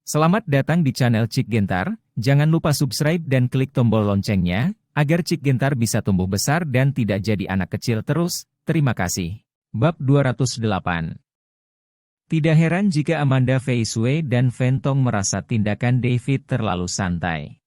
Selamat datang di channel Cik Gentar, jangan lupa subscribe dan klik tombol loncengnya, agar Cik Gentar bisa tumbuh besar dan tidak jadi anak kecil terus, terima kasih. Bab 208. Tidak heran jika Amanda Fei Sui dan Fentong merasa tindakan David terlalu santai.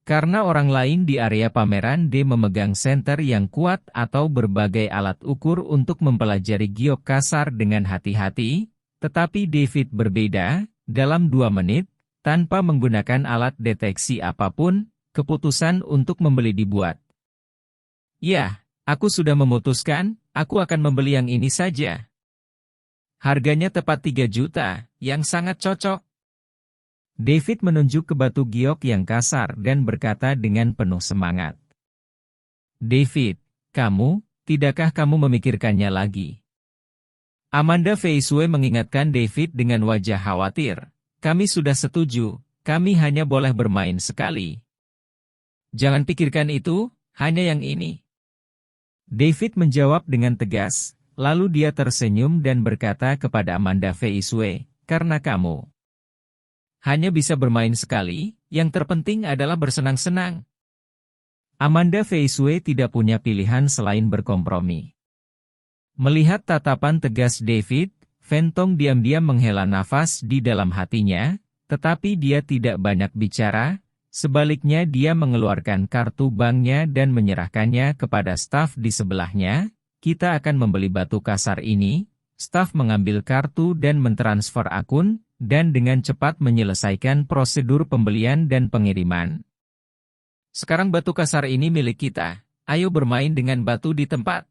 Karena orang lain di area pameran D memegang senter yang kuat atau berbagai alat ukur untuk mempelajari giok kasar dengan hati-hati, tetapi David berbeda. Dalam 2 menit, tanpa menggunakan alat deteksi apapun, keputusan untuk membeli dibuat. Ya, aku sudah memutuskan, aku akan membeli yang ini saja. Harganya tepat 3 juta, yang sangat cocok. David menunjuk ke batu giok yang kasar dan berkata dengan penuh semangat. David, tidakkah kamu memikirkannya lagi? Amanda Fei Sui mengingatkan David dengan wajah khawatir. Kami sudah setuju, kami hanya boleh bermain sekali. Jangan pikirkan itu, hanya yang ini. David menjawab dengan tegas, lalu dia tersenyum dan berkata kepada Amanda Fei Sui, karena kamu hanya bisa bermain sekali, yang terpenting adalah bersenang-senang. Amanda Fei Sui tidak punya pilihan selain berkompromi. Melihat tatapan tegas David, Fentong diam-diam menghela nafas di dalam hatinya, tetapi dia tidak banyak bicara, sebaliknya dia mengeluarkan kartu banknya dan menyerahkannya kepada staf di sebelahnya. Kita akan membeli batu kasar ini. Staf mengambil kartu dan mentransfer akun, dan dengan cepat menyelesaikan prosedur pembelian dan pengiriman. Sekarang batu kasar ini milik kita, ayo bermain dengan batu di tempat.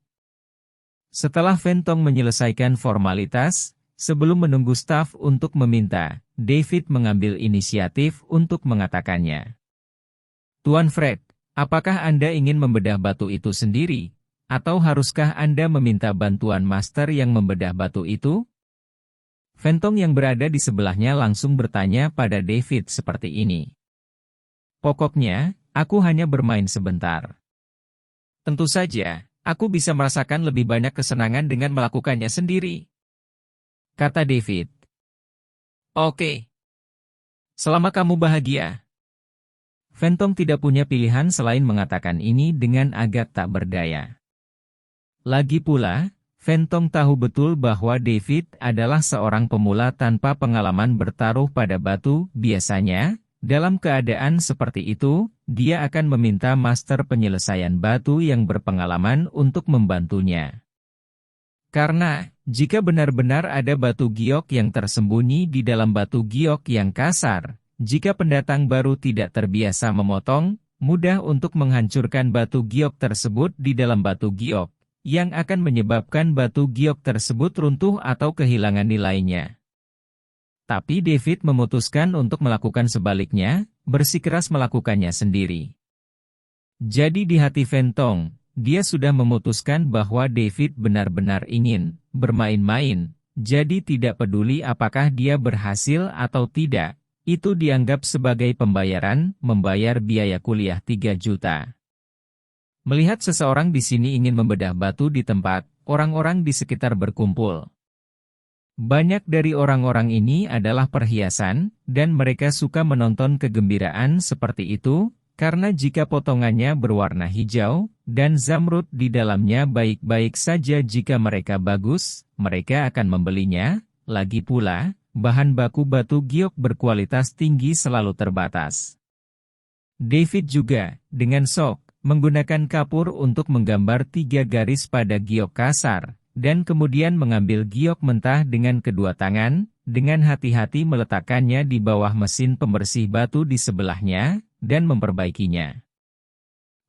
Setelah Fentong menyelesaikan formalitas, sebelum menunggu staf untuk meminta, David mengambil inisiatif untuk mengatakannya. Tuan Fred, apakah Anda ingin membedah batu itu sendiri? Atau haruskah Anda meminta bantuan master yang membedah batu itu? Fentong yang berada di sebelahnya langsung bertanya pada David seperti ini. Pokoknya, aku hanya bermain sebentar. Tentu saja. Aku bisa merasakan lebih banyak kesenangan dengan melakukannya sendiri, kata David. Oke. Selama kamu bahagia. Fentong tidak punya pilihan selain mengatakan ini dengan agak tak berdaya. Lagi pula, Fentong tahu betul bahwa David adalah seorang pemula tanpa pengalaman bertaruh pada batu. Biasanya, dalam keadaan seperti itu, dia akan meminta master penyelesaian batu yang berpengalaman untuk membantunya. Karena, jika benar-benar ada batu giok yang tersembunyi di dalam batu giok yang kasar, jika pendatang baru tidak terbiasa memotong, mudah untuk menghancurkan batu giok tersebut di dalam batu giok, yang akan menyebabkan batu giok tersebut runtuh atau kehilangan nilainya. Tapi David memutuskan untuk melakukan sebaliknya, bersikeras melakukannya sendiri. Jadi di hati Fentong, dia sudah memutuskan bahwa David benar-benar ingin bermain-main, jadi tidak peduli apakah dia berhasil atau tidak, itu dianggap sebagai pembayaran, membayar biaya kuliah 3 juta. Melihat seseorang di sini ingin membedah batu di tempat, orang-orang di sekitar berkumpul. Banyak dari orang-orang ini adalah perhiasan, dan mereka suka menonton kegembiraan seperti itu, karena jika potongannya berwarna hijau, dan zamrud di dalamnya baik-baik saja jika mereka bagus, mereka akan membelinya. Lagi pula, bahan baku batu giok berkualitas tinggi selalu terbatas. David juga, dengan sok, menggunakan kapur untuk menggambar 3 garis pada giok kasar, dan kemudian mengambil giok mentah dengan kedua tangan, dengan hati-hati meletakkannya di bawah mesin pembersih batu di sebelahnya, dan memperbaikinya.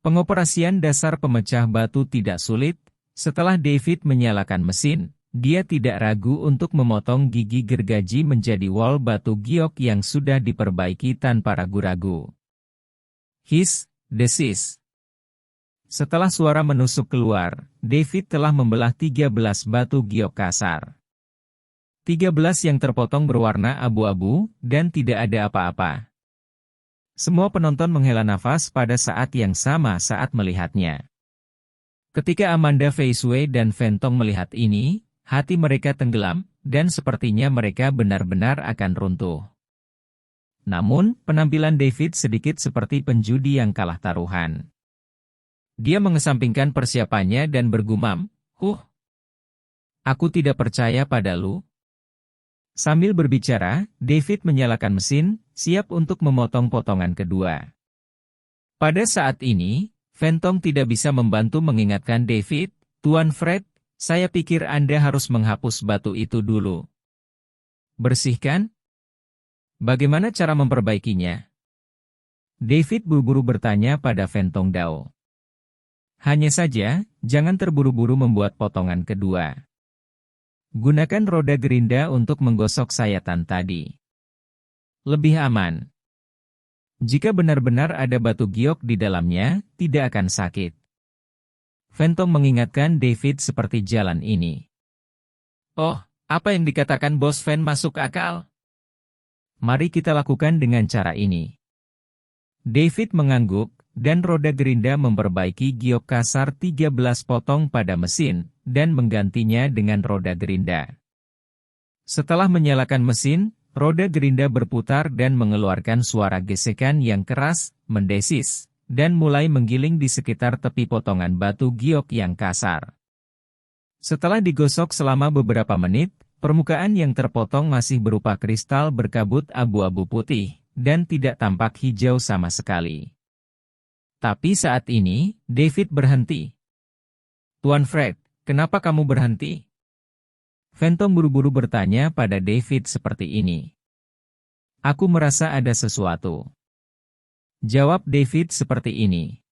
Pengoperasian dasar pemecah batu tidak sulit. Setelah David menyalakan mesin, dia tidak ragu untuk memotong gigi gergaji menjadi wol batu giok yang sudah diperbaiki tanpa ragu-ragu. His, desis. Setelah suara menusuk keluar, David telah membelah 13 batu giok kasar. 13 yang terpotong berwarna abu-abu, dan tidak ada apa-apa. Semua penonton menghela nafas pada saat yang sama saat melihatnya. Ketika Amanda Fei Sui dan Fentong melihat ini, hati mereka tenggelam, dan sepertinya mereka benar-benar akan runtuh. Namun, penampilan David sedikit seperti penjudi yang kalah taruhan. Dia mengesampingkan persiapannya dan bergumam, aku tidak percaya pada lu." Sambil berbicara, David menyalakan mesin, siap untuk memotong potongan kedua. Pada saat ini, Fentong tidak bisa membantu mengingatkan David, "Tuan Fred, saya pikir Anda harus menghapus batu itu dulu." "Bersihkan? Bagaimana cara memperbaikinya?" David buru-buru bertanya pada Fentong Dao. "Hanya saja, jangan terburu-buru membuat potongan kedua. Gunakan roda gerinda untuk menggosok sayatan tadi. Lebih aman. Jika benar-benar ada batu giok di dalamnya, tidak akan sakit." Fentong mengingatkan David seperti jalan ini. "Oh, apa yang dikatakan Bos Fen masuk akal? Mari kita lakukan dengan cara ini." David mengangguk, dan roda gerinda memperbaiki giok kasar 13 potong pada mesin, dan menggantinya dengan roda gerinda. Setelah menyalakan mesin, roda gerinda berputar dan mengeluarkan suara gesekan yang keras, mendesis, dan mulai menggiling di sekitar tepi potongan batu giok yang kasar. Setelah digosok selama beberapa menit, permukaan yang terpotong masih berupa kristal berkabut abu-abu putih, dan tidak tampak hijau sama sekali. Tapi saat ini, David berhenti. "Tuan Fred, kenapa kamu berhenti?" Fentong buru-buru bertanya pada David seperti ini. "Aku merasa ada sesuatu." Jawab David seperti ini.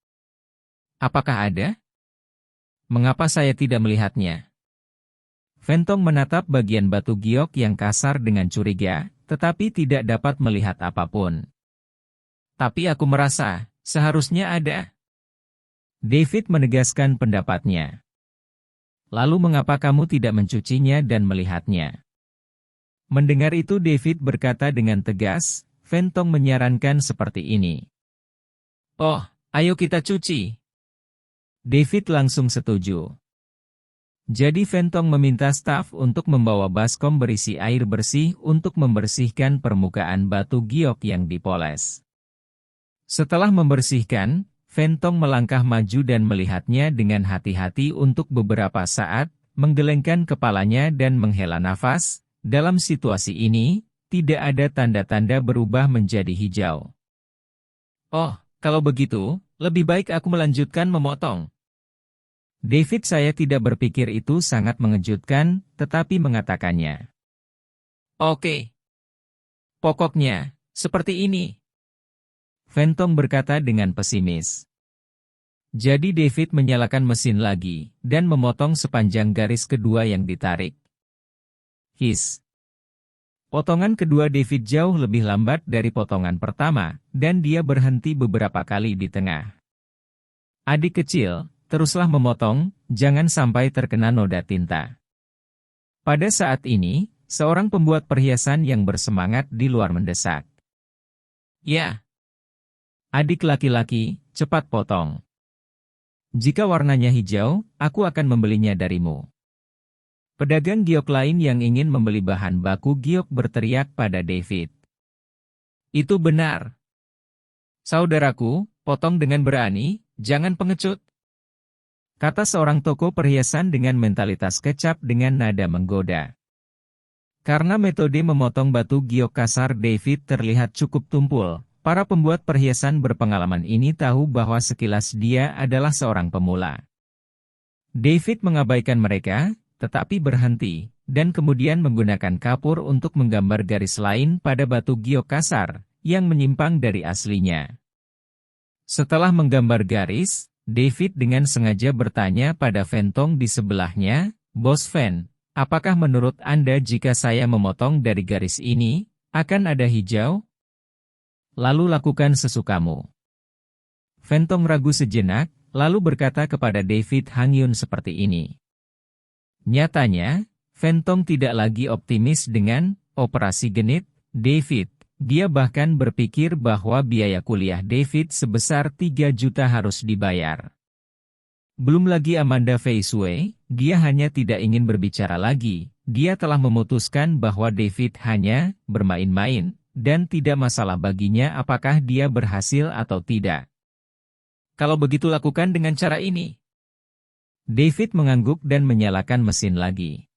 "Apakah ada? Mengapa saya tidak melihatnya?" Fentong menatap bagian batu giok yang kasar dengan curiga, tetapi tidak dapat melihat apapun. "Tapi aku merasa, seharusnya ada." David menegaskan pendapatnya. "Lalu mengapa kamu tidak mencucinya dan melihatnya?" Mendengar itu David berkata dengan tegas, Fentong menyarankan seperti ini. "Oh, ayo kita cuci." David langsung setuju. Jadi Fentong meminta staf untuk membawa baskom berisi air bersih untuk membersihkan permukaan batu giok yang dipoles. Setelah membersihkan, Fentong melangkah maju dan melihatnya dengan hati-hati untuk beberapa saat, menggelengkan kepalanya dan menghela nafas. Dalam situasi ini, tidak ada tanda-tanda berubah menjadi hijau. "Oh, kalau begitu, lebih baik aku melanjutkan memotong." David saya tidak berpikir itu sangat mengejutkan, tetapi mengatakannya. "Oke. Pokoknya, seperti ini." Fentong berkata dengan pesimis. Jadi David menyalakan mesin lagi, dan memotong sepanjang garis kedua yang ditarik. His. Potongan kedua David jauh lebih lambat dari potongan pertama, dan dia berhenti beberapa kali di tengah. "Adik kecil, teruslah memotong, jangan sampai terkena noda tinta." Pada saat ini, seorang pembuat perhiasan yang bersemangat di luar mendesak. "Ya. Adik laki-laki, cepat potong. Jika warnanya hijau, aku akan membelinya darimu." Pedagang giok lain yang ingin membeli bahan baku giok berteriak pada David. "Itu benar. Saudaraku, potong dengan berani, jangan pengecut," kata seorang toko perhiasan dengan mentalitas kecap dengan nada menggoda. Karena metode memotong batu giok kasar David terlihat cukup tumpul, para pembuat perhiasan berpengalaman ini tahu bahwa sekilas dia adalah seorang pemula. David mengabaikan mereka, tetapi berhenti, dan kemudian menggunakan kapur untuk menggambar garis lain pada batu giok kasar, yang menyimpang dari aslinya. Setelah menggambar garis, David dengan sengaja bertanya pada Fentong di sebelahnya, "Bos Fen, apakah menurut Anda jika saya memotong dari garis ini, akan ada hijau? Lalu lakukan sesukamu." Fentong ragu sejenak, lalu berkata kepada David Hangyun seperti ini. Nyatanya, Fentong tidak lagi optimis dengan operasi genit David. Dia bahkan berpikir bahwa biaya kuliah David sebesar 3 juta harus dibayar. Belum lagi Amanda Fei Sui, dia hanya tidak ingin berbicara lagi. Dia telah memutuskan bahwa David hanya bermain-main, dan tidak masalah baginya apakah dia berhasil atau tidak. Kalau begitu lakukan dengan cara ini. David mengangguk dan menyalakan mesin lagi.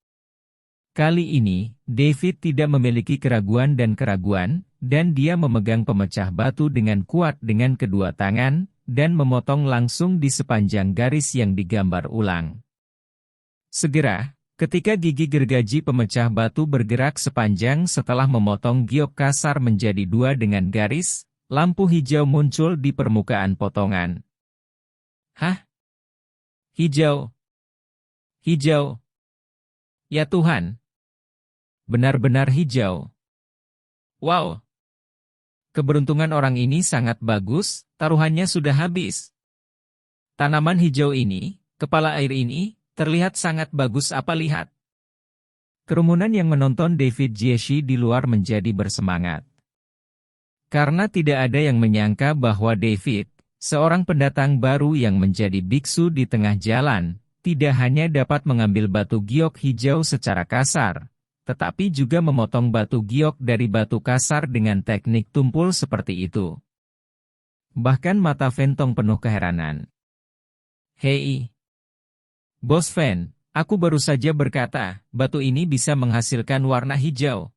Kali ini, David tidak memiliki keraguan, dan dia memegang pemecah batu dengan kuat dengan kedua tangan, dan memotong langsung di sepanjang garis yang digambar ulang. Segera, ketika gigi gergaji pemecah batu bergerak sepanjang setelah memotong giok kasar menjadi dua dengan garis, lampu hijau muncul di permukaan potongan. Hah? Hijau? Hijau? Ya Tuhan! Benar-benar hijau. Wow! Keberuntungan orang ini sangat bagus, taruhannya sudah habis. Tanaman hijau ini, kepala air ini, terlihat sangat bagus apa lihat. Kerumunan yang menonton David Jesse di luar menjadi bersemangat. Karena tidak ada yang menyangka bahwa David, seorang pendatang baru yang menjadi biksu di tengah jalan, tidak hanya dapat mengambil batu giok hijau secara kasar, tetapi juga memotong batu giok dari batu kasar dengan teknik tumpul seperti itu. Bahkan mata Fentong penuh keheranan. Hei! Bos Fen, aku baru saja berkata, batu ini bisa menghasilkan warna hijau.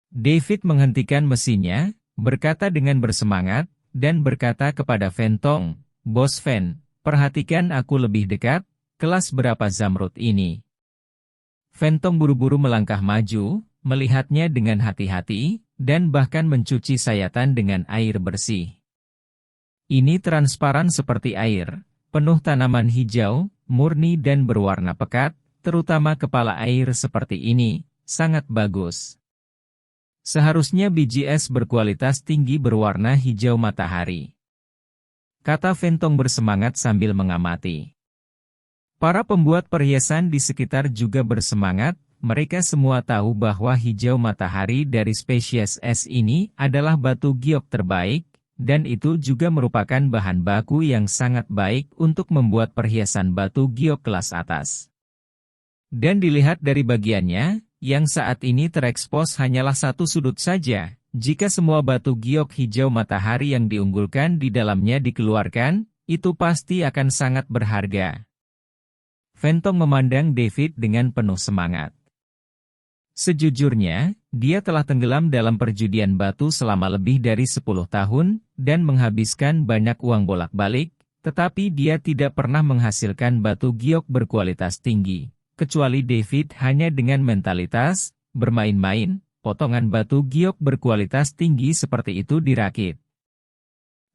David menghentikan mesinnya, berkata dengan bersemangat, dan berkata kepada Fentong, Bos Fen, perhatikan aku lebih dekat, kelas berapa zamrud ini? Fentong buru-buru melangkah maju, melihatnya dengan hati-hati, dan bahkan mencuci sayatan dengan air bersih. Ini transparan seperti air, penuh tanaman hijau, murni dan berwarna pekat, terutama kepala air seperti ini, sangat bagus. Seharusnya biji es berkualitas tinggi berwarna hijau matahari. Kata Fentong bersemangat sambil mengamati. Para pembuat perhiasan di sekitar juga bersemangat, mereka semua tahu bahwa hijau matahari dari spesies es ini adalah batu giok terbaik, dan itu juga merupakan bahan baku yang sangat baik untuk membuat perhiasan batu giok kelas atas. Dan dilihat dari bagiannya, yang saat ini terekspos hanyalah satu sudut saja. Jika semua batu giok hijau matahari yang diunggulkan di dalamnya dikeluarkan, itu pasti akan sangat berharga. Fentong memandang David dengan penuh semangat. Sejujurnya, dia telah tenggelam dalam perjudian batu selama lebih dari 10 tahun, dan menghabiskan banyak uang bolak-balik, tetapi dia tidak pernah menghasilkan batu giok berkualitas tinggi, kecuali David hanya dengan mentalitas, bermain-main, potongan batu giok berkualitas tinggi seperti itu dirakit.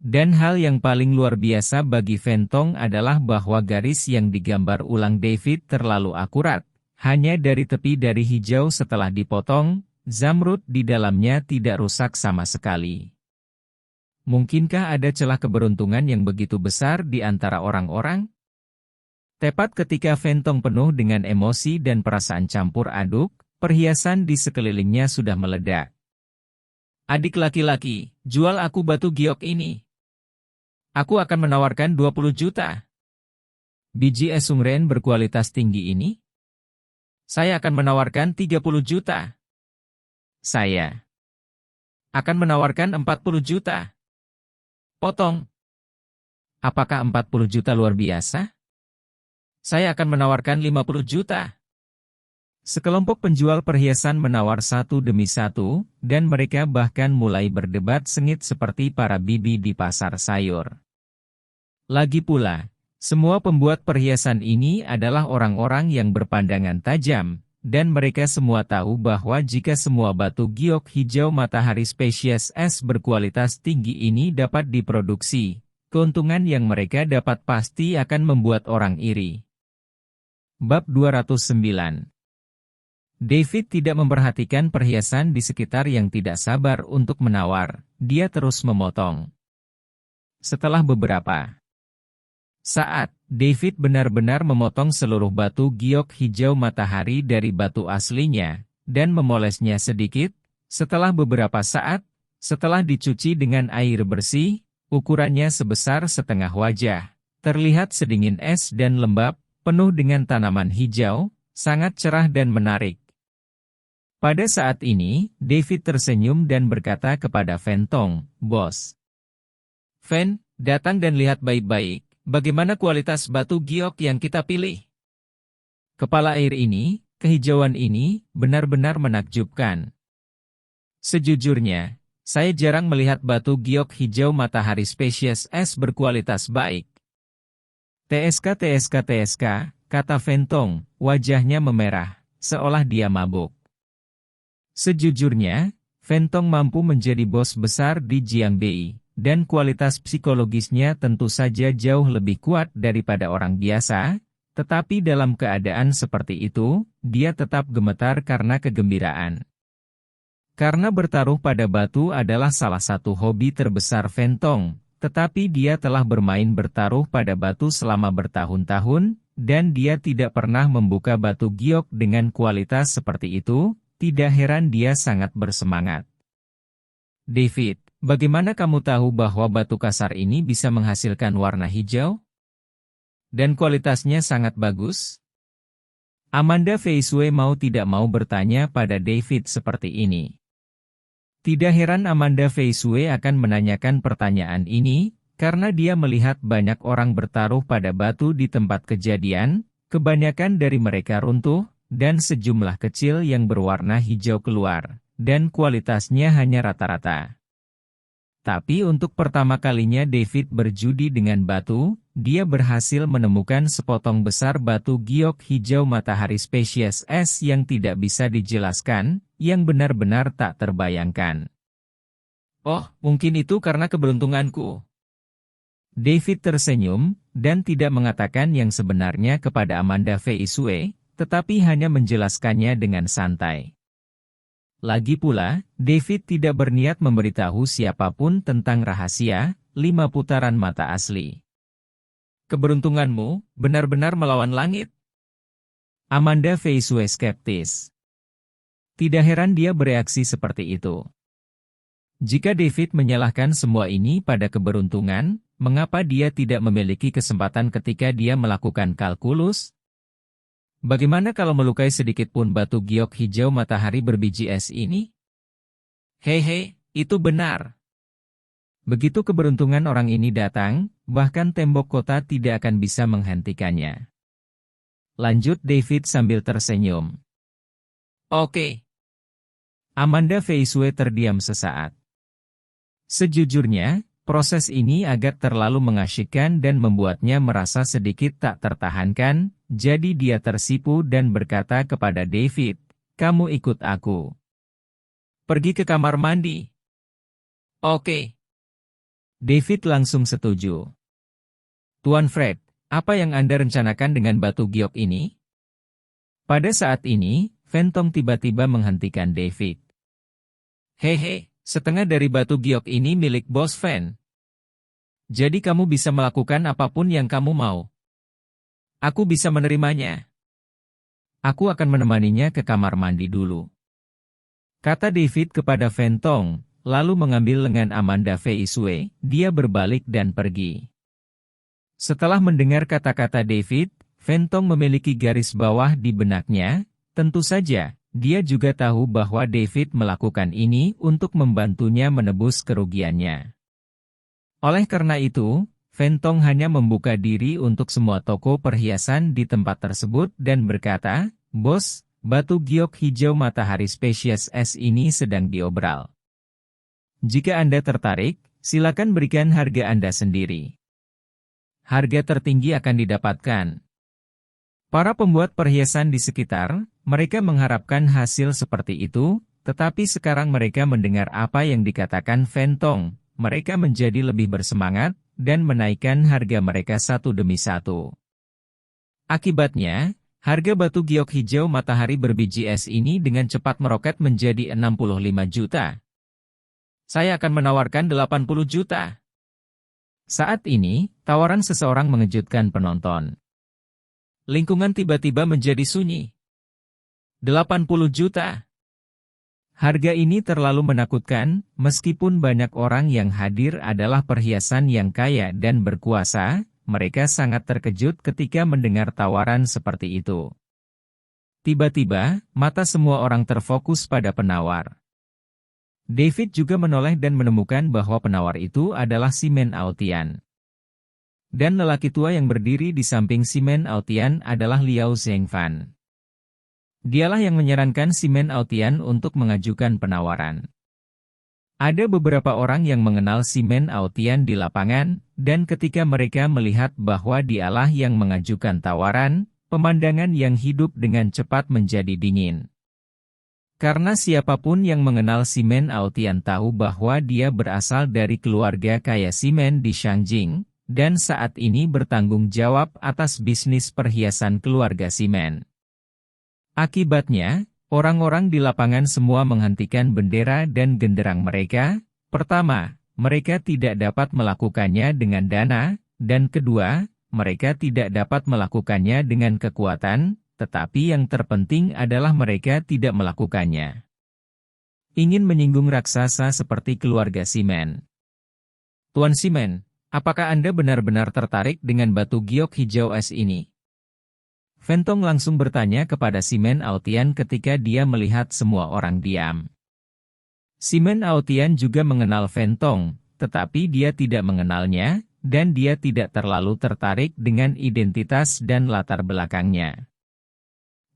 Dan hal yang paling luar biasa bagi Fentong adalah bahwa garis yang digambar ulang David terlalu akurat. Hanya dari tepi dari hijau setelah dipotong, zamrud di dalamnya tidak rusak sama sekali. Mungkinkah ada celah keberuntungan yang begitu besar di antara orang-orang? Tepat ketika Fentong penuh dengan emosi dan perasaan campur aduk, perhiasan di sekelilingnya sudah meledak. Adik laki-laki, jual aku batu giok ini. Aku akan menawarkan 20 juta. Biji es sungren berkualitas tinggi ini? Saya akan menawarkan 30 juta. Saya akan menawarkan 40 juta. Potong. Apakah 40 juta luar biasa? Saya akan menawarkan 50 juta. Sekelompok penjual perhiasan menawar satu demi satu, dan mereka bahkan mulai berdebat sengit seperti para bibi di pasar sayur. Lagi pula, semua pembuat perhiasan ini adalah orang-orang yang berpandangan tajam, dan mereka semua tahu bahwa jika semua batu giok hijau matahari spesies es berkualitas tinggi ini dapat diproduksi, keuntungan yang mereka dapat pasti akan membuat orang iri. Bab 209. David tidak memperhatikan perhiasan di sekitar yang tidak sabar untuk menawar, dia terus memotong. Setelah beberapa saat, David benar-benar memotong seluruh batu giok hijau matahari dari batu aslinya, dan memolesnya sedikit. Setelah beberapa saat, setelah dicuci dengan air bersih, ukurannya sebesar setengah wajah, terlihat sedingin es dan lembab, penuh dengan tanaman hijau, sangat cerah dan menarik. Pada saat ini, David tersenyum dan berkata kepada Fentong, "Bos. Fen, datang dan lihat baik-baik, bagaimana kualitas batu giok yang kita pilih. Kepala air ini, kehijauan ini, benar-benar menakjubkan. Sejujurnya, saya jarang melihat batu giok hijau matahari spesies S berkualitas baik." "TSK, TSK, TSK," kata Fentong, wajahnya memerah, seolah dia mabuk. Sejujurnya, Fentong mampu menjadi bos besar di Jiangbei, dan kualitas psikologisnya tentu saja jauh lebih kuat daripada orang biasa, tetapi dalam keadaan seperti itu, dia tetap gemetar karena kegembiraan. Karena bertaruh pada batu adalah salah satu hobi terbesar Fentong, tetapi dia telah bermain bertaruh pada batu selama bertahun-tahun, dan dia tidak pernah membuka batu giok dengan kualitas seperti itu. Tidak heran dia sangat bersemangat. "David, bagaimana kamu tahu bahwa batu kasar ini bisa menghasilkan warna hijau? Dan kualitasnya sangat bagus?" Amanda Feisue mau tidak mau bertanya pada David seperti ini. Tidak heran Amanda Feisue akan menanyakan pertanyaan ini, karena dia melihat banyak orang bertaruh pada batu di tempat kejadian, kebanyakan dari mereka runtuh, dan sejumlah kecil yang berwarna hijau keluar, dan kualitasnya hanya rata-rata. Tapi untuk pertama kalinya David berjudi dengan batu, dia berhasil menemukan sepotong besar batu giok hijau matahari spesies S yang tidak bisa dijelaskan, yang benar-benar tak terbayangkan. "Oh, mungkin itu karena keberuntunganku." David tersenyum, dan tidak mengatakan yang sebenarnya kepada Amanda Feisue, tetapi hanya menjelaskannya dengan santai. Lagi pula, David tidak berniat memberitahu siapapun tentang rahasia 5 putaran mata asli. "Keberuntunganmu benar-benar melawan langit." Amanda Feisue skeptis. Tidak heran dia bereaksi seperti itu. Jika David menyalahkan semua ini pada keberuntungan, mengapa dia tidak memiliki kesempatan ketika dia melakukan kalkulus? Bagaimana kalau melukai sedikit pun batu giok hijau matahari berbiji es ini? Hehe, itu benar. Begitu keberuntungan orang ini datang, bahkan tembok kota tidak akan bisa menghentikannya. Lanjut David sambil tersenyum. "Oke." Amanda Feisue terdiam sesaat. Sejujurnya, proses ini agak terlalu mengasyikkan dan membuatnya merasa sedikit tak tertahankan, jadi dia tersipu dan berkata kepada David, "Kamu ikut aku. Pergi ke kamar mandi." "Oke." David langsung setuju. "Tuan Fred, apa yang Anda rencanakan dengan batu giok ini?" Pada saat ini, Fentong tiba-tiba menghentikan David. "Hehe, setengah dari batu giok ini milik Bos Fen. Jadi kamu bisa melakukan apapun yang kamu mau. Aku bisa menerimanya. Aku akan menemaninya ke kamar mandi dulu," kata David kepada Fentong, lalu mengambil lengan Amanda Feisue, dia berbalik dan pergi. Setelah mendengar kata-kata David, Fentong memiliki garis bawah di benaknya, tentu saja, dia juga tahu bahwa David melakukan ini untuk membantunya menebus kerugiannya. Oleh karena itu, Fentong hanya membuka diri untuk semua toko perhiasan di tempat tersebut dan berkata, "Bos, batu giok hijau matahari spesies S ini sedang diobral. Jika Anda tertarik, silakan berikan harga Anda sendiri. Harga tertinggi akan didapatkan." Para pembuat perhiasan di sekitar, mereka mengharapkan hasil seperti itu, tetapi sekarang mereka mendengar apa yang dikatakan Fentong, mereka menjadi lebih bersemangat, dan menaikkan harga mereka satu demi satu. Akibatnya, harga batu giok hijau matahari berbiji es ini dengan cepat meroket menjadi 65 juta. "Saya akan menawarkan 80 juta. Saat ini, tawaran seseorang mengejutkan penonton. Lingkungan tiba-tiba menjadi sunyi. 80 juta. Harga ini terlalu menakutkan, meskipun banyak orang yang hadir adalah perhiasan yang kaya dan berkuasa, mereka sangat terkejut ketika mendengar tawaran seperti itu. Tiba-tiba, mata semua orang terfokus pada penawar. David juga menoleh dan menemukan bahwa penawar itu adalah si Men Aotian. Dan lelaki tua yang berdiri di samping si Men Aotian adalah Liao Zhengfan. Dialah yang menyarankan si Men Aotian untuk mengajukan penawaran. Ada beberapa orang yang mengenal si Men Aotian di lapangan, dan ketika mereka melihat bahwa dialah yang mengajukan tawaran, pemandangan yang hidup dengan cepat menjadi dingin. Karena siapapun yang mengenal si Men Aotian tahu bahwa dia berasal dari keluarga kaya si Men di Shangjing, dan saat ini bertanggung jawab atas bisnis perhiasan keluarga si Men. Akibatnya, orang-orang di lapangan semua menghentikan bendera dan genderang mereka. Pertama, mereka tidak dapat melakukannya dengan dana, dan kedua, mereka tidak dapat melakukannya dengan kekuatan, tetapi yang terpenting adalah mereka tidak melakukannya. Ingin menyinggung raksasa seperti keluarga si Men. Tuan si Men, apakah Anda benar-benar tertarik dengan batu giok hijau es ini? Fentong langsung bertanya kepada si Men Aotian ketika dia melihat semua orang diam. Si Men Aotian juga mengenal Fentong, tetapi dia tidak mengenalnya, dan dia tidak terlalu tertarik dengan identitas dan latar belakangnya.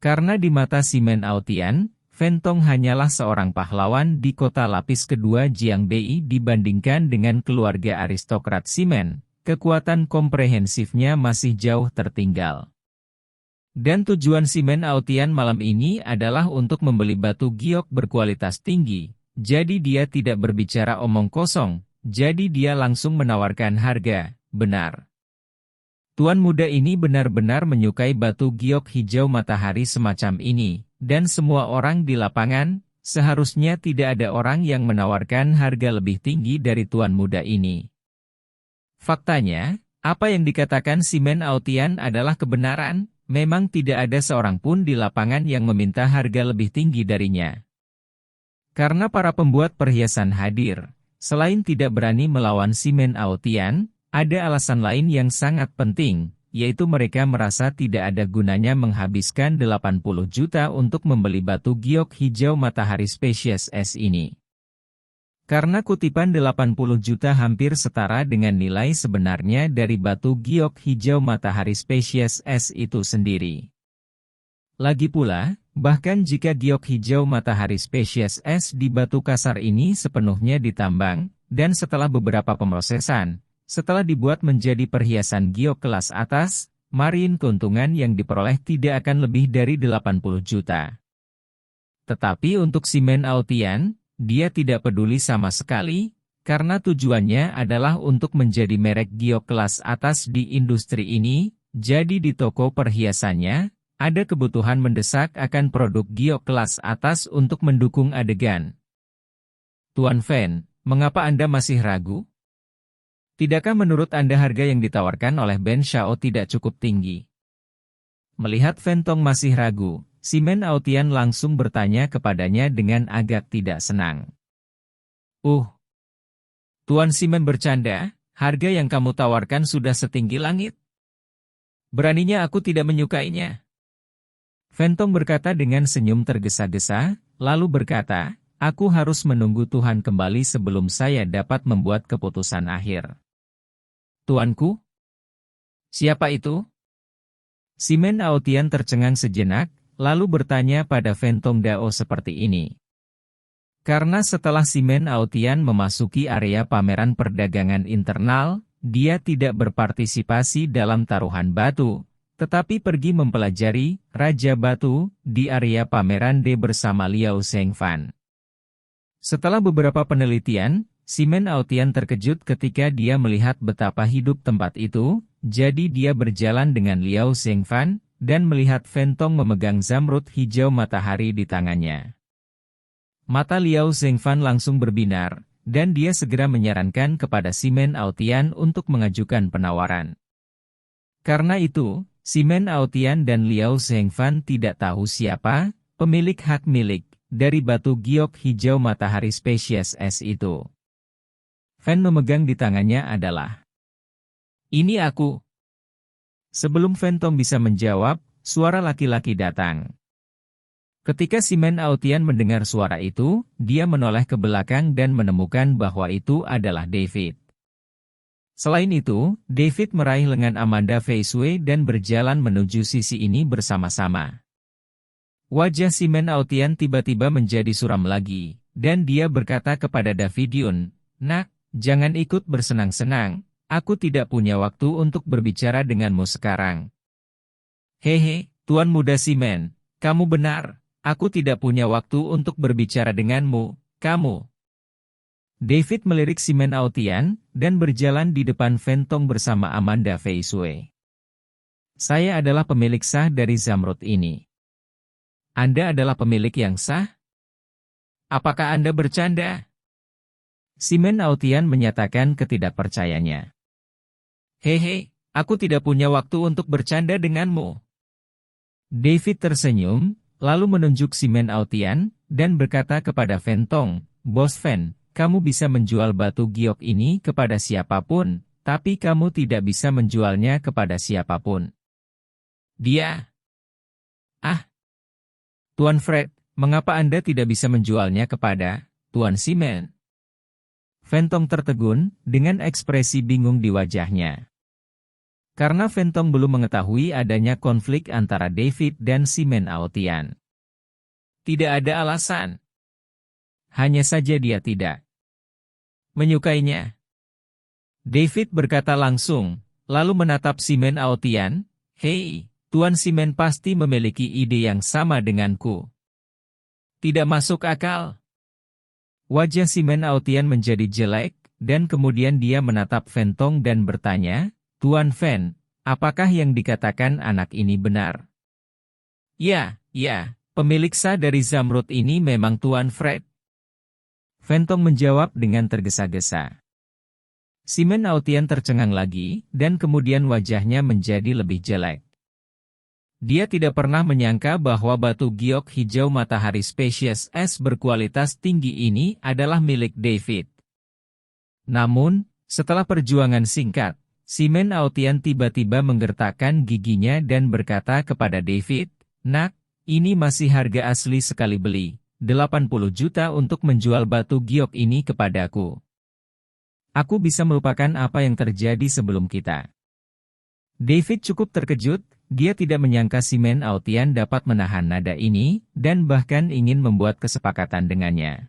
Karena di mata si Men Aotian, Fentong hanyalah seorang pahlawan di kota lapis kedua Jiangbei dibandingkan dengan keluarga aristokrat si Men, kekuatan komprehensifnya masih jauh tertinggal. Dan tujuan si Men Aotian malam ini adalah untuk membeli batu giok berkualitas tinggi, jadi dia tidak berbicara omong kosong. Jadi dia langsung menawarkan harga, benar. Tuan muda ini benar-benar menyukai batu giok hijau matahari semacam ini, dan semua orang di lapangan, seharusnya tidak ada orang yang menawarkan harga lebih tinggi dari tuan muda ini. Faktanya, apa yang dikatakan si Men Aotian adalah kebenaran, memang tidak ada seorang pun di lapangan yang meminta harga lebih tinggi darinya. Karena para pembuat perhiasan hadir. Selain tidak berani melawan si Men Aotian, ada alasan lain yang sangat penting, yaitu mereka merasa tidak ada gunanya menghabiskan 80 juta untuk membeli batu giok hijau matahari spesies S ini. Karena kutipan 80 juta hampir setara dengan nilai sebenarnya dari batu giok hijau matahari spesies S itu sendiri. Lagi pula, bahkan jika giok hijau matahari spesies S di batu kasar ini sepenuhnya ditambang, dan setelah beberapa pemrosesan, setelah dibuat menjadi perhiasan giok kelas atas, marin keuntungan yang diperoleh tidak akan lebih dari 80 juta. Tetapi untuk si Men Aotian, dia tidak peduli sama sekali, karena tujuannya adalah untuk menjadi merek giok kelas atas di industri ini, jadi di toko perhiasannya, ada kebutuhan mendesak akan produk giok kelas atas untuk mendukung adegan. Tuan Fen, mengapa Anda masih ragu? Tidakkah menurut Anda harga yang ditawarkan oleh Ben Shao tidak cukup tinggi? Melihat Fentong masih ragu, si Men Aotian langsung bertanya kepadanya dengan agak tidak senang. Tuan si Men bercanda, harga yang kamu tawarkan sudah setinggi langit. Beraninya aku tidak menyukainya. Fentong berkata dengan senyum tergesa-gesa, lalu berkata, aku harus menunggu Tuhan kembali sebelum saya dapat membuat keputusan akhir. Tuanku? Siapa itu? Si Men Aotian tercengang sejenak, lalu bertanya pada Fentong Dao seperti ini. Karena setelah si Men Aotian memasuki area pameran perdagangan internal, dia tidak berpartisipasi dalam taruhan batu, tetapi pergi mempelajari Raja Batu di area pameran D bersama Liao Zhengfan. Setelah beberapa penelitian, si Men Aotian terkejut ketika dia melihat betapa hidup tempat itu, jadi dia berjalan dengan Liao Zhengfan, dan melihat Fentong memegang zamrud hijau matahari di tangannya. Mata Liao Zhengfan langsung berbinar, dan dia segera menyarankan kepada si Men Aotian untuk mengajukan penawaran. Karena itu, si Men Aotian dan Liao Zhengfan tidak tahu siapa pemilik hak milik dari batu giok hijau matahari spesies S itu. Fan memegang di tangannya adalah, ini aku. Sebelum Fentong bisa menjawab, suara laki-laki datang. Ketika Simen Aotian mendengar suara itu, dia menoleh ke belakang dan menemukan bahwa itu adalah David. Selain itu, David meraih lengan Amanda Faisue dan berjalan menuju sisi ini bersama-sama. Wajah Simen Aotian tiba-tiba menjadi suram lagi, dan dia berkata kepada Davidion, "Nak, jangan ikut bersenang-senang, aku tidak punya waktu untuk berbicara denganmu sekarang." "Hehe, Tuan Muda Simen, kamu benar, aku tidak punya waktu untuk berbicara denganmu, kamu." David melirik Simen Aotian, dan berjalan di depan Ventong bersama Amanda Faisue. "Saya adalah pemilik sah dari Zamrud ini. Anda adalah pemilik yang sah? Apakah Anda bercanda?" Simen Aotian menyatakan ketidakpercayanya. "Hehe, aku tidak punya waktu untuk bercanda denganmu." David tersenyum, lalu menunjuk Simen Aotian, dan berkata kepada Ventong, "Bos Ven, kamu bisa menjual batu giok ini kepada siapapun, tapi kamu tidak bisa menjualnya kepada siapapun." "Dia? Ah, Tuan Fred, mengapa Anda tidak bisa menjualnya kepada Tuan Simen?" Ventong tertegun, dengan ekspresi bingung di wajahnya. Karena Ventong belum mengetahui adanya konflik antara David dan Simen Aotian. Tidak ada alasan. Hanya saja dia tidak menyukainya. David berkata langsung, lalu menatap Simen Aotian, "Hei, Tuan Simen pasti memiliki ide yang sama denganku. Tidak masuk akal." Wajah Simen Aotian menjadi jelek, dan kemudian dia menatap Ventong dan bertanya, "Tuan Ven, apakah yang dikatakan anak ini benar?" Ya, pemilik sah dari Zamrud ini memang Tuan Fred." Ventong menjawab dengan tergesa-gesa. Simen Aotian tercengang lagi, dan kemudian wajahnya menjadi lebih jelek. Dia tidak pernah menyangka bahwa batu giok hijau matahari spesies S berkualitas tinggi ini adalah milik David. Namun, setelah perjuangan singkat, Simen Aotian tiba-tiba menggertakkan giginya dan berkata kepada David, "Nak, ini masih harga asli sekali beli, 80 juta untuk menjual batu giok ini kepadaku. Aku bisa melupakan apa yang terjadi sebelum kita." David cukup terkejut. Dia tidak menyangka Simen Aotian dapat menahan nada ini, dan bahkan ingin membuat kesepakatan dengannya.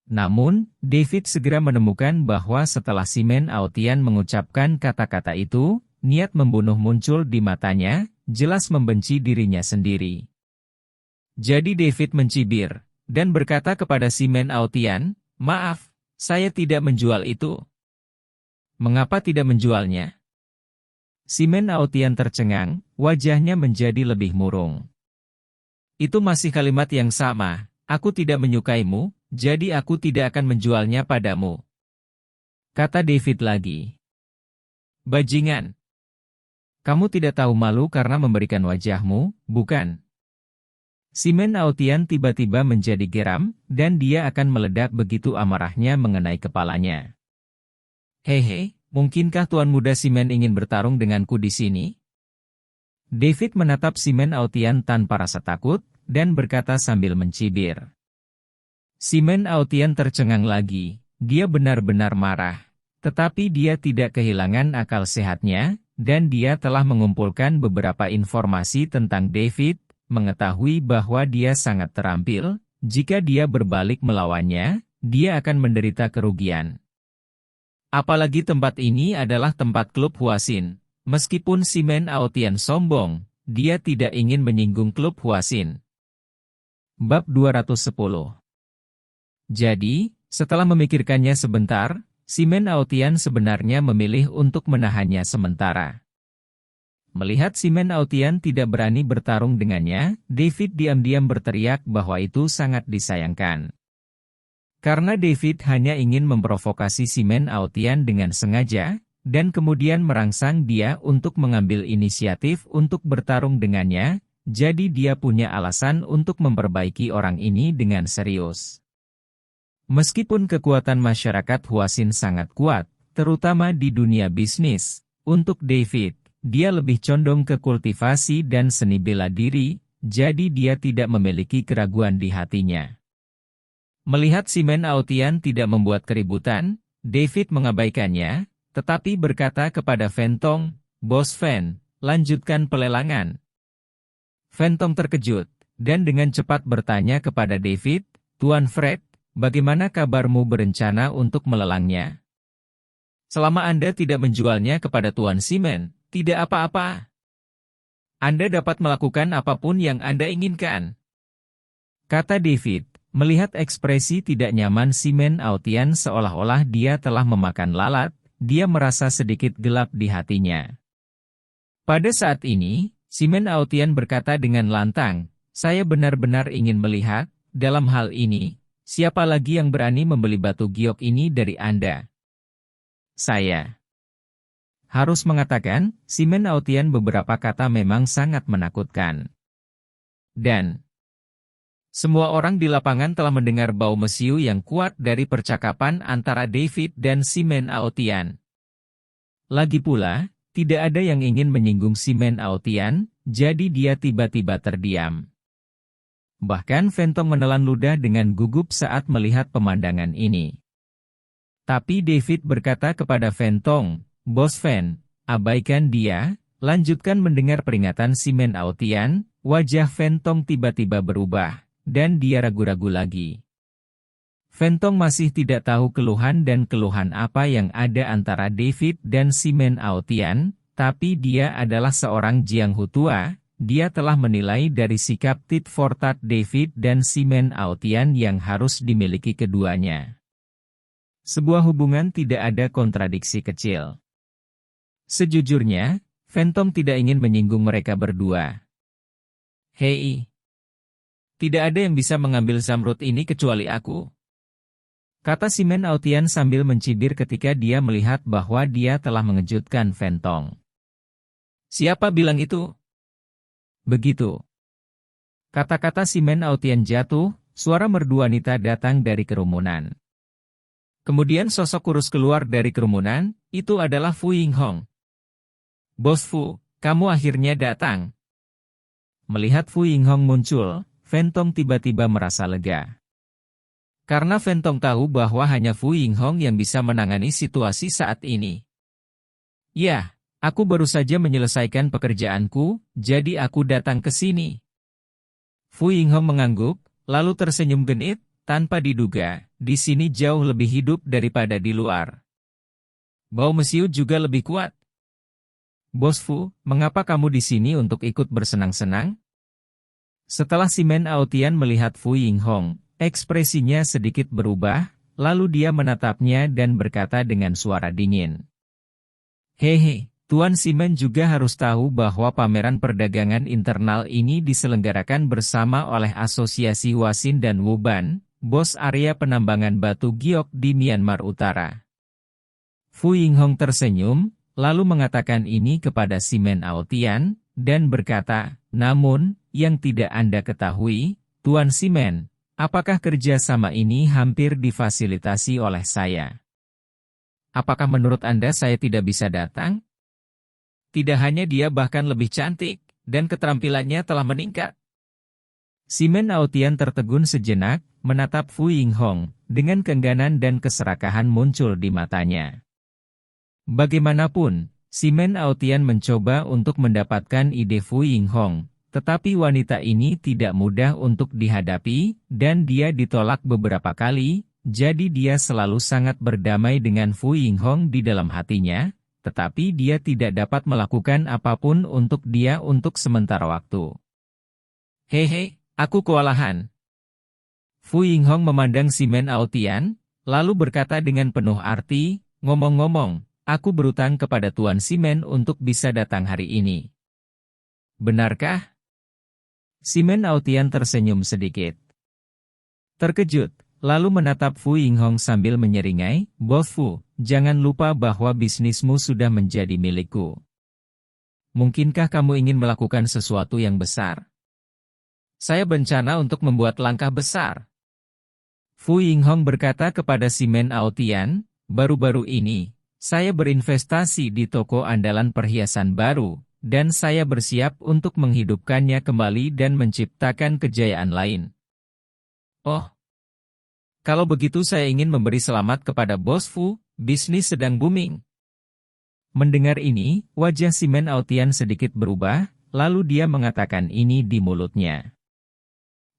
Namun, David segera menemukan bahwa setelah Simen Aotian mengucapkan kata-kata itu, niat membunuh muncul di matanya, jelas membenci dirinya sendiri. Jadi David mencibir, dan berkata kepada Simen Aotian, "Maaf, saya tidak menjual itu." "Mengapa tidak menjualnya?" Simen Aotian tercengang, wajahnya menjadi lebih murung. "Itu masih kalimat yang sama, aku tidak menyukaimu, jadi aku tidak akan menjualnya padamu," kata David lagi. "Bajingan. Kamu tidak tahu malu karena memberikan wajahmu, bukan?" Simen Aotian tiba-tiba menjadi geram, dan dia akan meledak begitu amarahnya mengenai kepalanya. "Hehe. Mungkinkah Tuan Muda Simen ingin bertarung denganku di sini?" David menatap Simen Aotian tanpa rasa takut, dan berkata sambil mencibir. Simen Aotian tercengang lagi, dia benar-benar marah. Tetapi dia tidak kehilangan akal sehatnya, dan dia telah mengumpulkan beberapa informasi tentang David, mengetahui bahwa dia sangat terampil, jika dia berbalik melawannya, dia akan menderita kerugian. Apalagi tempat ini adalah tempat klub Huasin. Meskipun Simen Aotian sombong, dia tidak ingin menyinggung klub Huasin. Bab 210. Jadi, setelah memikirkannya sebentar, Simen Aotian sebenarnya memilih untuk menahannya sementara. Melihat Simen Aotian tidak berani bertarung dengannya, David diam-diam berteriak bahwa itu sangat disayangkan. Karena David hanya ingin memprovokasi Simen Aotian dengan sengaja, dan kemudian merangsang dia untuk mengambil inisiatif untuk bertarung dengannya, jadi dia punya alasan untuk memperbaiki orang ini dengan serius. Meskipun kekuatan masyarakat Huasin sangat kuat, terutama di dunia bisnis, untuk David, dia lebih condong ke kultivasi dan seni bela diri, jadi dia tidak memiliki keraguan di hatinya. Melihat si Men Aotian tidak membuat keributan, David mengabaikannya, tetapi berkata kepada Fentong, "Bos Fen, lanjutkan pelelangan." Fentong terkejut, dan dengan cepat bertanya kepada David, "Tuan Fred, bagaimana kabarmu berencana untuk melelangnya? Selama Anda tidak menjualnya kepada Tuan Simen, tidak apa-apa. Anda dapat melakukan apapun yang Anda inginkan," kata David, melihat ekspresi tidak nyaman si Men Aotian seolah-olah dia telah memakan lalat, dia merasa sedikit gelap di hatinya. Pada saat ini, si Men Aotian berkata dengan lantang, "Saya benar-benar ingin melihat, dalam hal ini, siapa lagi yang berani membeli batu giok ini dari Anda?" Saya harus mengatakan, si Men Aotian beberapa kata memang sangat menakutkan. Dan semua orang di lapangan telah mendengar bau mesiu yang kuat dari percakapan antara David dan si Men Aotian. Lagi pula, tidak ada yang ingin menyinggung si Men Aotian, jadi dia tiba-tiba terdiam. Bahkan Fentong menelan ludah dengan gugup saat melihat pemandangan ini. Tapi David berkata kepada Fentong, "Bos Fen, abaikan dia." Lanjutkan mendengar peringatan si Men Aotian, wajah Fentong tiba-tiba berubah, dan dia ragu-ragu lagi. Fentong masih tidak tahu keluhan dan keluhan apa yang ada antara David dan si Men Aotian, tapi dia adalah seorang Jianghu tua, dia telah menilai dari sikap tit for tat David dan si Men Aotian yang harus dimiliki keduanya. Sebuah hubungan tidak ada kontradiksi kecil. Sejujurnya, Fentong tidak ingin menyinggung mereka berdua. "Hei, tidak ada yang bisa mengambil zamrud ini kecuali aku," kata si Men Aotian sambil mencibir ketika dia melihat bahwa dia telah mengejutkan Fentong. "Siapa bilang itu?" Begitu kata-kata si Men Aotian jatuh, suara merdu wanita datang dari kerumunan. Kemudian sosok kurus keluar dari kerumunan, itu adalah Fu Yinghong. "Bos Fu, kamu akhirnya datang." Melihat Fu Yinghong muncul, Fentong tiba-tiba merasa lega. Karena Fentong tahu bahwa hanya Fu Yinghong yang bisa menangani situasi saat ini. "Ya, aku baru saja menyelesaikan pekerjaanku, jadi aku datang ke sini." Fu Yinghong mengangguk, lalu tersenyum genit, tanpa diduga, di sini jauh lebih hidup daripada di luar. Bau mesiu juga lebih kuat. "Bos Fu, mengapa kamu di sini untuk ikut bersenang-senang?" Setelah si Men Aotian melihat Fu Yinghong, ekspresinya sedikit berubah, lalu dia menatapnya dan berkata dengan suara dingin, "Hehe, Tuan Simen juga harus tahu bahwa pameran perdagangan internal ini diselenggarakan bersama oleh Asosiasi Wasin dan Wuban, bos area penambangan batu giok di Myanmar Utara." Fu Yinghong tersenyum, lalu mengatakan ini kepada si Men Aotian, dan berkata, "Namun, yang tidak Anda ketahui, Tuan Simen, apakah kerjasama ini hampir difasilitasi oleh saya? Apakah menurut Anda saya tidak bisa datang? Tidak hanya dia bahkan lebih cantik, dan keterampilannya telah meningkat." Si Men Aotian tertegun sejenak, menatap Fu Yinghong, dengan keengganan dan keserakahan muncul di matanya. Bagaimanapun, si Men Aotian mencoba untuk mendapatkan ide Fu Yinghong, tetapi wanita ini tidak mudah untuk dihadapi, dan dia ditolak beberapa kali, jadi dia selalu sangat berdamai dengan Fu Yinghong di dalam hatinya, tetapi dia tidak dapat melakukan apapun untuk dia untuk sementara waktu. "Hehe, aku kewalahan." Fu Yinghong memandang si Men Aotian, lalu berkata dengan penuh arti, "Ngomong-ngomong, aku berutang kepada Tuan Simen untuk bisa datang hari ini. Benarkah?" Si Men Aotian tersenyum sedikit. Terkejut, lalu menatap Fu Yinghong sambil menyeringai, "Bos Fu, jangan lupa bahwa bisnismu sudah menjadi milikku. Mungkinkah kamu ingin melakukan sesuatu yang besar? Saya berencana untuk membuat langkah besar." Fu Yinghong berkata kepada si Men Aotian, "Baru-baru ini, saya berinvestasi di toko andalan perhiasan baru, dan saya bersiap untuk menghidupkannya kembali dan menciptakan kejayaan lain. Oh, kalau begitu saya ingin memberi selamat kepada Bos Fu, bisnis sedang booming. Mendengar ini, wajah si Men Aotian sedikit berubah, lalu dia mengatakan ini di mulutnya.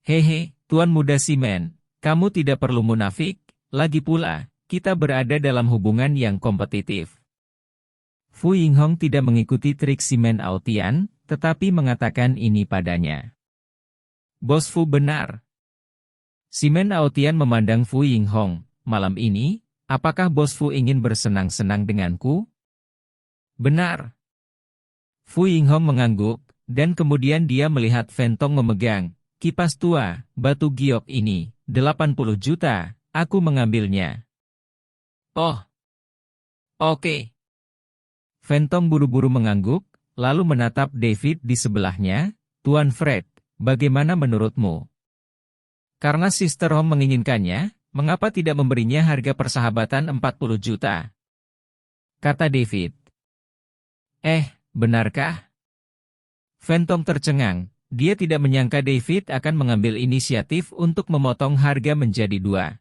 Hehe, Tuan Muda si Men, kamu tidak perlu munafik, lagi pula, kita berada dalam hubungan yang kompetitif. Fu Yinghong tidak mengikuti trik si Men Aotian, tetapi mengatakan ini padanya. Bos Fu benar. Si Men Aotian memandang Fu Yinghong, malam ini, apakah Bos Fu ingin bersenang-senang denganku? Benar. Fu Yinghong mengangguk, dan kemudian dia melihat Fentong memegang kipas tua, batu giok ini, 80 juta, aku mengambilnya. Oh, oke. Fentong buru-buru mengangguk, lalu menatap David di sebelahnya. Tuan Fred, bagaimana menurutmu? Karena Sister Home menginginkannya, mengapa tidak memberinya harga persahabatan 40 juta? Kata David. Benarkah? Fentong tercengang, dia tidak menyangka David akan mengambil inisiatif untuk memotong harga menjadi 2.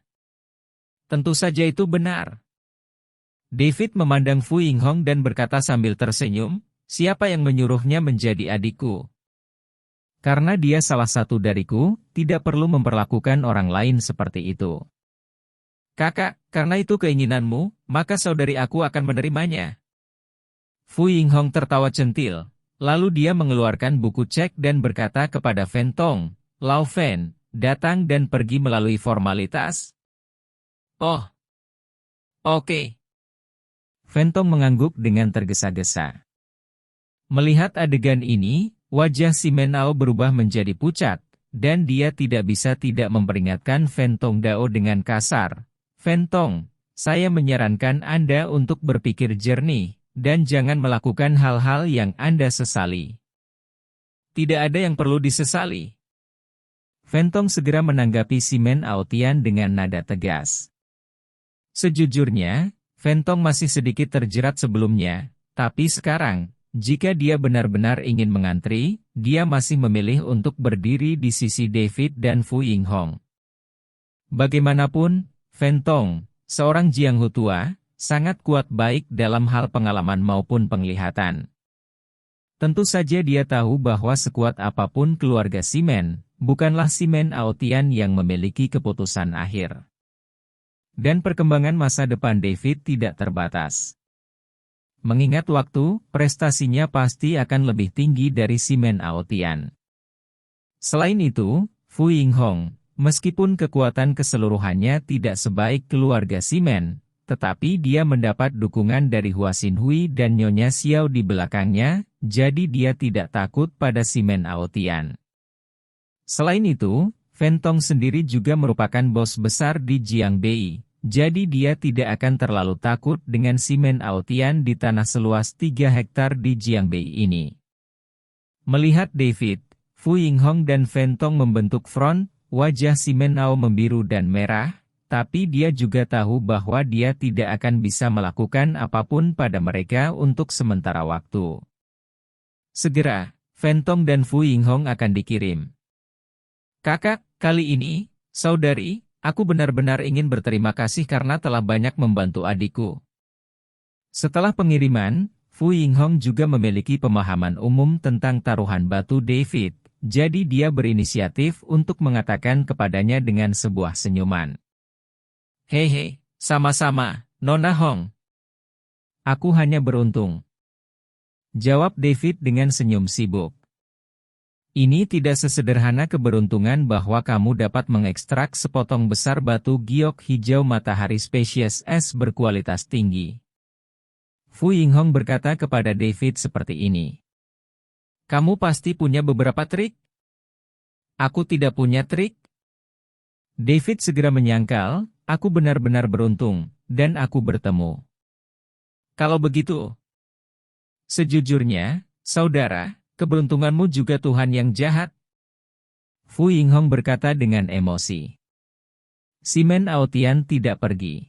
Tentu saja itu benar. David memandang Fu Yinghong dan berkata sambil tersenyum, siapa yang menyuruhnya menjadi adikku? Karena dia salah satu dariku, tidak perlu memperlakukan orang lain seperti itu. Kakak, karena itu keinginanmu, maka saudari aku akan menerimanya. Fu Yinghong tertawa centil, lalu dia mengeluarkan buku cek dan berkata kepada Fentong, Lao Fen, datang dan pergi melalui formalitas. Oh, oke. Fentong mengangguk dengan tergesa-gesa. Melihat adegan ini, wajah si Menao berubah menjadi pucat, dan dia tidak bisa tidak memperingatkan Fentong Dao dengan kasar. Fentong, saya menyarankan Anda untuk berpikir jernih, dan jangan melakukan hal-hal yang Anda sesali. Tidak ada yang perlu disesali. Fentong segera menanggapi si Men Aotian dengan nada tegas. Sejujurnya, Fentong masih sedikit terjerat sebelumnya, tapi sekarang, jika dia benar-benar ingin mengantri, dia masih memilih untuk berdiri di sisi David dan Fu Yinghong. Bagaimanapun, Fentong, seorang Jianghu tua, sangat kuat baik dalam hal pengalaman maupun penglihatan. Tentu saja dia tahu bahwa sekuat apapun keluarga si Men, bukanlah si Men Aotian yang memiliki keputusan akhir. Dan perkembangan masa depan David tidak terbatas. Mengingat waktu, prestasinya pasti akan lebih tinggi dari si Men Aotian. Selain itu, Fu Yinghong, meskipun kekuatan keseluruhannya tidak sebaik keluarga si Men, tetapi dia mendapat dukungan dari Hua Xinhui dan Nyonya Xiao di belakangnya, jadi dia tidak takut pada si Men Aotian. Selain itu, Fentong sendiri juga merupakan bos besar di Jiangbei. Jadi dia tidak akan terlalu takut dengan si Men Aotian di tanah seluas 3 hektar di Jiangbei ini. Melihat David, Fu Yinghong dan Fentong membentuk front, wajah si Menao membiru dan merah, tapi dia juga tahu bahwa dia tidak akan bisa melakukan apapun pada mereka untuk sementara waktu. Segera, Fentong dan Fu Yinghong akan dikirim. Kakak, kali ini, saudari, aku benar-benar ingin berterima kasih karena telah banyak membantu adikku. Setelah pengiriman, Fu Yinghong juga memiliki pemahaman umum tentang taruhan batu David, jadi dia berinisiatif untuk mengatakan kepadanya dengan sebuah senyuman. Hehe, sama-sama, Nona Hong. Aku hanya beruntung. Jawab David dengan senyum sibuk. Ini tidak sesederhana keberuntungan bahwa kamu dapat mengekstrak sepotong besar batu giok hijau matahari spesies es berkualitas tinggi. Fu Yinghong berkata kepada David seperti ini. Kamu pasti punya beberapa trik? Aku tidak punya trik. David segera menyangkal, aku benar-benar beruntung, dan aku bertemu. Kalau begitu, sejujurnya, saudara, keberuntunganmu juga Tuhan yang jahat. Fu Yinghong berkata dengan emosi. Si Men Aotian tidak pergi.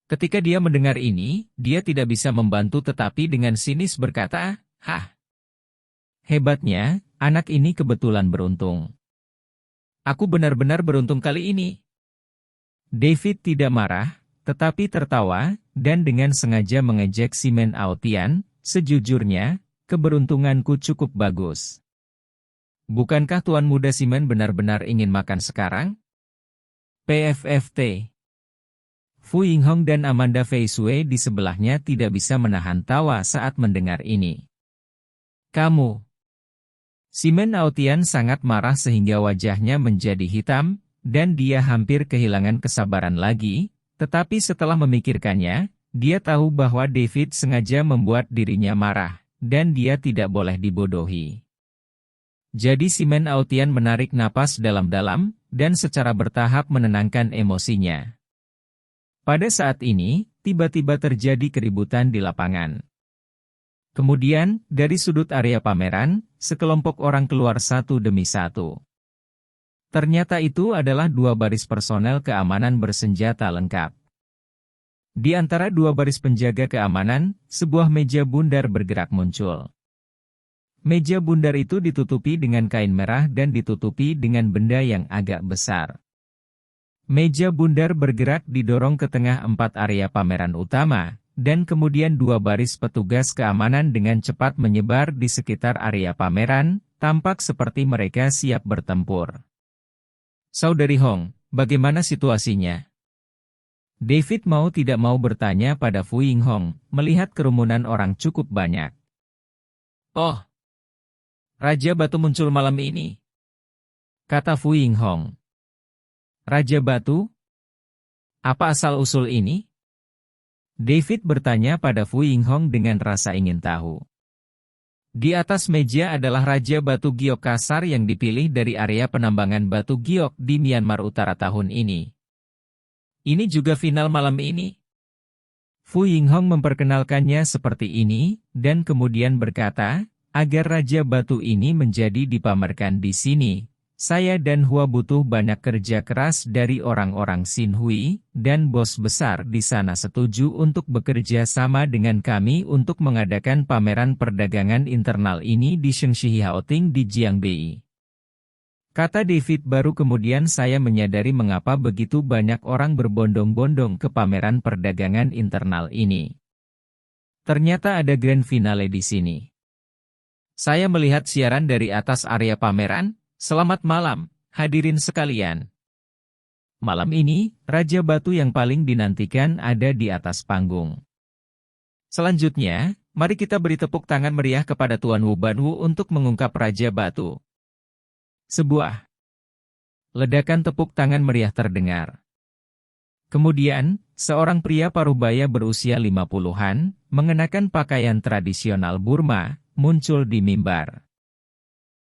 Ketika dia mendengar ini, dia tidak bisa membantu tetapi dengan sinis berkata, hah, Hebatnya, anak ini kebetulan beruntung. Aku benar-benar beruntung kali ini. David tidak marah, tetapi tertawa, dan dengan sengaja mengejek si Men Aotian. Sejujurnya, keberuntunganku cukup bagus. Bukankah Tuan Muda Simen benar-benar ingin makan sekarang? PFFT. Fu Yinghong dan Amanda Fei Sui di sebelahnya tidak bisa menahan tawa saat mendengar ini. Kamu. Simen Aotian sangat marah sehingga wajahnya menjadi hitam, dan dia hampir kehilangan kesabaran lagi, tetapi setelah memikirkannya, dia tahu bahwa David sengaja membuat dirinya marah, dan dia tidak boleh dibodohi. Jadi Simen Aotian menarik napas dalam-dalam, dan secara bertahap menenangkan emosinya. Pada saat ini, tiba-tiba terjadi keributan di lapangan. Kemudian, dari sudut area pameran, sekelompok orang keluar satu demi satu. Ternyata itu adalah 2 baris personel keamanan bersenjata lengkap. Di antara 2 baris penjaga keamanan, sebuah meja bundar bergerak muncul. Meja bundar itu ditutupi dengan kain merah dan ditutupi dengan benda yang agak besar. Meja bundar bergerak didorong ke tengah 4 area pameran utama, dan kemudian 2 baris petugas keamanan dengan cepat menyebar di sekitar area pameran, tampak seperti mereka siap bertempur. Saudari Hong, bagaimana situasinya? David mau tidak mau bertanya pada Fu Yinghong, melihat kerumunan orang cukup banyak. Oh, Raja Batu muncul malam ini, kata Fu Yinghong. Raja Batu? Apa asal-usul ini? David bertanya pada Fu Yinghong dengan rasa ingin tahu. Di atas meja adalah Raja Batu Giok Kasar yang dipilih dari area penambangan batu giok di Myanmar Utara tahun ini. Ini juga final malam ini. Fu Yinghong memperkenalkannya seperti ini, dan kemudian berkata, agar Raja Batu ini menjadi dipamerkan di sini, saya dan Hua butuh banyak kerja keras dari orang-orang Xinhui, dan bos besar di sana setuju untuk bekerja sama dengan kami untuk mengadakan pameran perdagangan internal ini di Shengshi Haoting di Jiangbei. Kata David baru kemudian saya menyadari mengapa begitu banyak orang berbondong-bondong ke pameran perdagangan internal ini. Ternyata ada grand finale di sini. Saya melihat siaran dari atas area pameran. Selamat malam, hadirin sekalian. Malam ini, Raja Batu yang paling dinantikan ada di atas panggung. Selanjutnya, mari kita beri tepuk tangan meriah kepada Tuan Wu Banwu untuk mengungkap Raja Batu. Sebuah ledakan tepuk tangan meriah terdengar. Kemudian, seorang pria parubaya berusia 50-an, mengenakan pakaian tradisional Burma, muncul di mimbar.